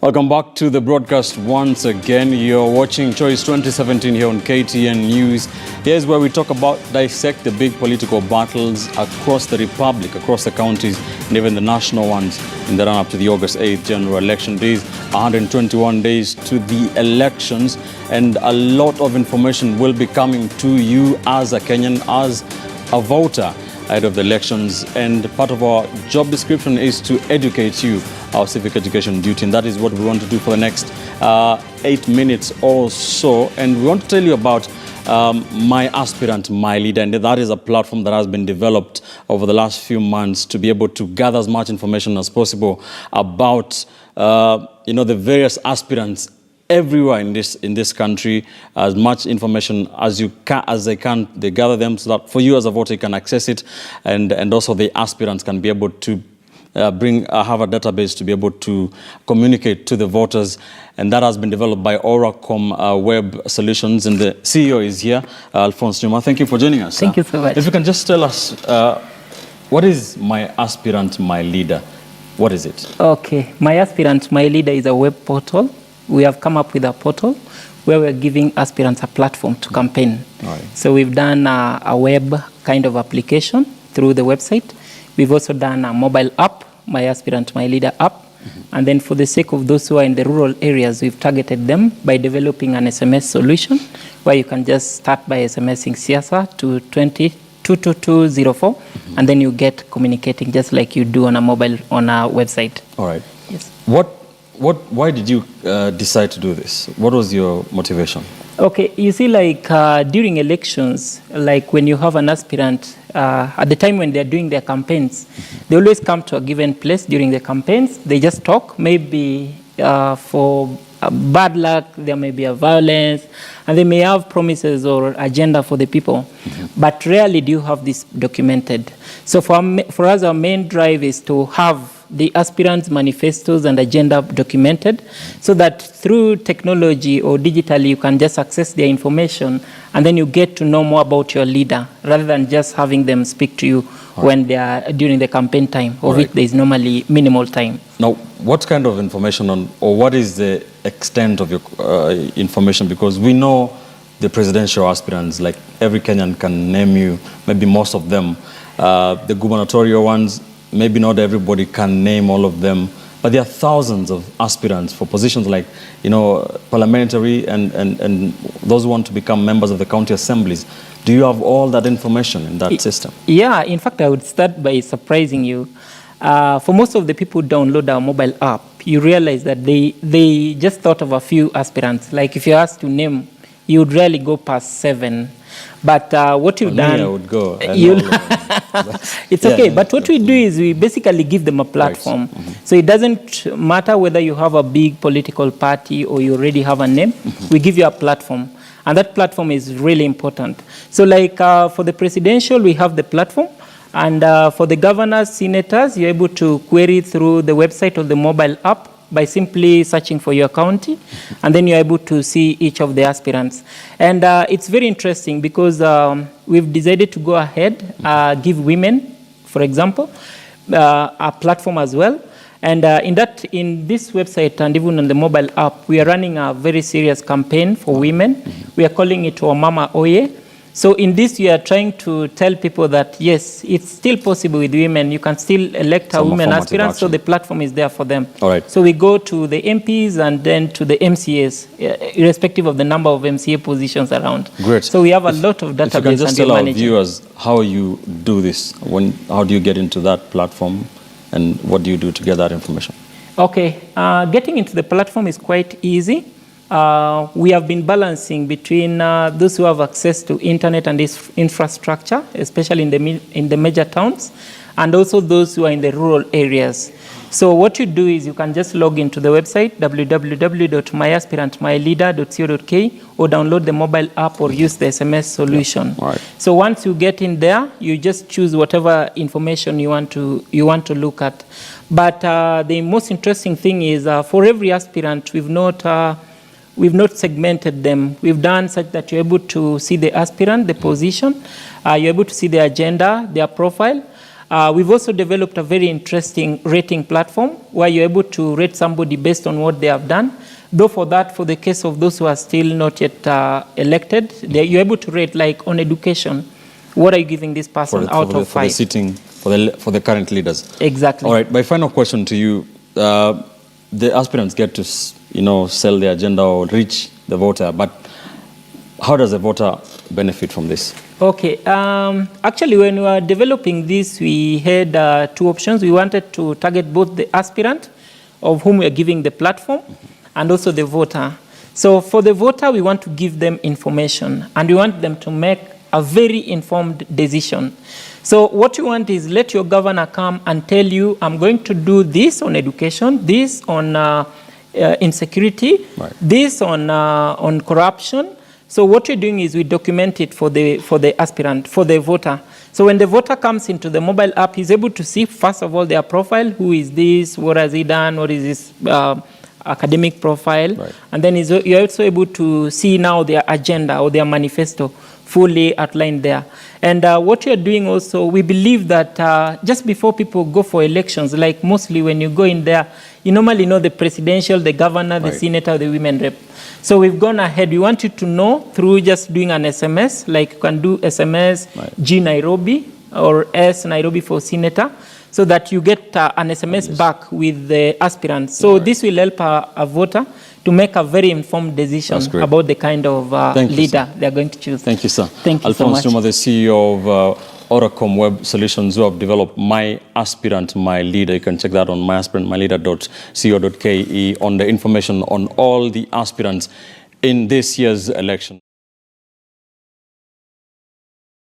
Welcome back to the broadcast once again. You're watching Choice 2017 here on KTN News. Here's where we talk about, dissect the big political battles across the republic, across the counties, and even the national ones in the run-up to the August 8th general election days. 121 days to the elections, and a lot of information will be coming to you as a Kenyan, as a voter ahead of the elections. And part of our job description is to educate you, our civic education duty, and that is what we want to do for the next 8 minutes or so. And we want to tell you about My Aspirant, My Leader, and that is a platform that has been developed over the last few months to be able to gather as much information as possible about the various aspirants everywhere in this country, as much information as they can. They gather them so that for you as a voter you can access it, and also the aspirants can be able to have a database to be able to communicate to the voters, and that has been developed by Oracom Web Solutions, and the CEO is here, Alphonse Numa. Thank you for joining us. Thank you so much. If you can just tell us, what is My Aspirant, My Leader? What is it? Okay, My Aspirant, My Leader is a web portal. We have come up with a portal where we're giving aspirants a platform to campaign. Right. So we've done a web kind of application through the website. We've also done a mobile app, My Aspirant, My Leader app. Mm-hmm. And then for the sake of those who are in the rural areas, we've targeted them by developing an SMS solution where you can just start by SMSing Siasa to 22204, mm-hmm. and then you get communicating just like you do on a website. All right. Yes. Why did you decide to do this? What was your motivation? Okay, you see, during elections, like when you have an aspirant, at the time when they're doing their campaigns, they always come to a given place during the campaigns. They just talk, maybe for bad luck, there may be a violence, and they may have promises or agenda for the people. Mm-hmm. But rarely do you have this documented. So for us, our main drive is to have the aspirants' manifestos and agenda documented, so that through technology or digitally you can just access their information, and then you get to know more about your leader rather than just having them speak to you when they are during the campaign time, of which there is normally minimal time. Now, what kind of information or what is the extent of your information? Because we know the presidential aspirants, like every Kenyan can name you, maybe most of them. The gubernatorial ones, maybe not everybody can name all of them, but there are thousands of aspirants for positions like, parliamentary and those who want to become members of the county assemblies. Do you have all that information in that system? Yeah, in fact, I would start by surprising you. For most of the people who download our mobile app, you realize that they just thought of a few aspirants. Like if you asked to name, you would rarely go past 7. But what you've done, I would go. It's okay. Yeah, but what we do is we basically give them a platform. Right. Mm-hmm. So it doesn't matter whether you have a big political party or you already have a name. Mm-hmm. We give you a platform, and that platform is really important. So for the presidential, we have the platform, and for the governors, senators, you're able to query through the website or the mobile app by simply searching for your county, and then you're able to see each of the aspirants. And it's very interesting because we've decided to go ahead, give women, for example, a platform as well. And in this website and even on the mobile app, we are running a very serious campaign for women. We are calling it Mama Oye. So in this, we are trying to tell people that, yes, it's still possible with women. You can still elect a women aspirant, so the platform is there for them. All right. So we go to the MPs and then to the MCAs, irrespective of the number of MCA positions around. Great. So we have a lot of database. If you can just tell our viewers how you do this. How do you get into that platform, and what do you do to get that information? Okay. Getting into the platform is quite easy. We have been balancing between those who have access to internet and this infrastructure, especially in the major towns, and also those who are in the rural areas. So what you do is you can just log into the website, www.myaspirantmyleader.co.ke, or download the mobile app or use the SMS solution. Yeah. Right. So once you get in there, you just choose whatever information you want to look at. But the most interesting thing is for every aspirant, we've not segmented them. We've done such that you're able to see the aspirant, the position, you're able to see the agenda, their profile, We've also developed a very interesting rating platform where you're able to rate somebody based on what they have done. Though for that, for the case of those who are still not yet elected, you're able to rate, like on education, what are you giving this person out of 5? For the current leaders. Exactly. All right, my final question to you. The aspirants get to, sell their agenda or reach the voter, but how does the voter benefit from this? Okay. Actually, when we were developing this, we had 2 options. We wanted to target both the aspirant, of whom we are giving the platform, and also the voter. So for the voter, we want to give them information, and we want them to make a very informed decision. So what you want is let your governor come and tell you, I'm going to do this on education, this on insecurity, right, this on corruption. So what we're doing is we document it for the aspirant, for the voter. So when the voter comes into the mobile app, he's able to see, first of all, their profile. Who is this? What has he done? What is his academic profile? Right. And then you're also able to see now their agenda or their manifesto fully outlined there. And what you're doing also, we believe that just before people go for elections, like mostly when you go in there, you normally know the presidential, the governor, the senator, the women rep. So we've gone ahead. We want you to know through just doing an SMS, like you can do SMS G Nairobi or S Nairobi for senator, so that you get an SMS back with the aspirant. So this will help a voter to make a very informed decision about the kind of leader they're going to choose. Thank you, sir. Thank you Alphonse so much. Juma, the CEO of Oracom Web Solutions, who have developed My Aspirant, My Leader. You can check that on myaspirantmyleader.co.ke on the information on all the aspirants in this year's election.